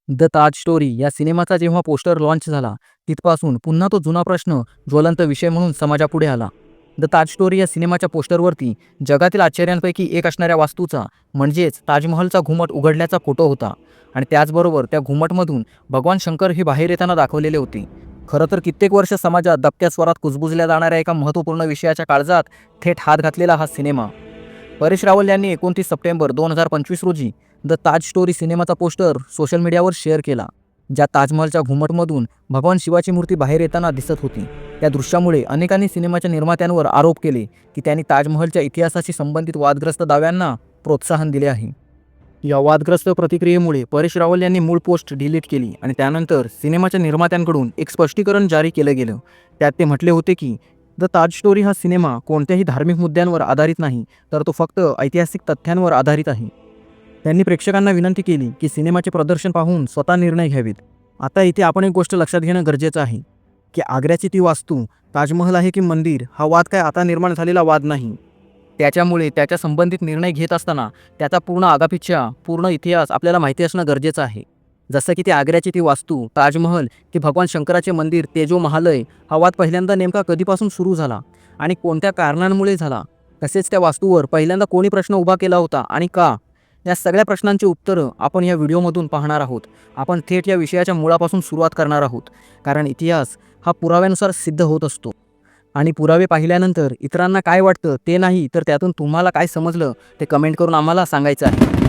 The Taj story या सिनेमाचा जेव्हा पोस्टर लॉन्च झाला तिथपासून पुन्हा तो जुना प्रश्न ज्वलंत विषय म्हणून समाजापुढे आला. द ताज स्टोरी या सिनेमाच्या पोस्टरवरती जगातील आश्चर्यांपैकी एक असणाऱ्या वास्तूचा म्हणजेच ताजमहलचा घुमट उघडल्याचा फोटो होता आणि त्याचबरोबर त्या घुमटमधून भगवान शंकर हे बाहेर येताना दाखवलेले होते. खरं तर कित्येक वर्ष समाजात दबक्या स्वरात कुजबुजल्या जाणाऱ्या एका महत्त्वपूर्ण विषयाच्या काळजात थेट हात घातलेला हा सिनेमा. परेश रावल यांनी 29 सप्टेंबर 2025 रोजी द ताज स्टोरी सिनेमाचा पोस्टर सोशल मीडियावर शेअर केला, ज्या ताजमहलच्या घुमटमधून भगवान शिवाची मूर्ती बाहेर येताना दिसत होती. त्या दृश्यामुळे अनेकांनी सिनेमाच्या निर्मात्यांवर आरोप केले की त्यांनी ताजमहलच्या इतिहासाशी संबंधित वादग्रस्त दाव्यांना प्रोत्साहन दिले आहे. या वादग्रस्त प्रतिक्रियेमुळे परेश रावल यांनी मूळ पोस्ट डिलीट केली आणि त्यानंतर सिनेमाच्या निर्मात्यांकडून एक स्पष्टीकरण जारी केलं गेलं. त्यात ते म्हटले होते की द ताज स्टोरी हा सिनेमा कोणत्याही धार्मिक मुद्द्यांवर आधारित नाही, तर तो फक्त ऐतिहासिक तथ्यांवर आधारित आहे. त्यांनी प्रेक्षकांना विनंती केली की सिनेमाचे प्रदर्शन पाहून स्वतः निर्णय घ्यावेत. आता इथे आपण एक गोष्ट लक्षात घेणं गरजेचं आहे की आग्र्याची ती वास्तू ताजमहल आहे की मंदिर हा वाद काय आता निर्माण झालेला वाद नाही. त्याच्यामुळे त्याच्या संबंधित निर्णय घेत असताना त्याचा पूर्ण आगापिच्छा पूर्ण इतिहास आपल्याला माहिती असणं गरजेचं आहे. जसं की ती आग्र्याची ती वास्तू ताजमहल की भगवान शंकराचे मंदिर तेजो महालय हा वाद पहिल्यांदा नेमका कधीपासून सुरू झाला आणि कोणत्या कारणांमुळे झाला, तसेच त्या वास्तूवर पहिल्यांदा कोणी प्रश्न उभा केला होता आणि का, या सगळ्या प्रश्नांची उत्तरं आपण या व्हिडिओमधून पाहणार आहोत. आपण थेट या विषयाच्या मुळापासून सुरुवात करणार आहोत, कारण इतिहास हा पुराव्यानुसार सिद्ध होत असतो आणि पुरावे पाहिल्यानंतर इतरांना काय वाटतं ते नाही, तर त्यातून तुम्हाला काय समजलं ते कमेंट करून आम्हाला सांगायचं आहे.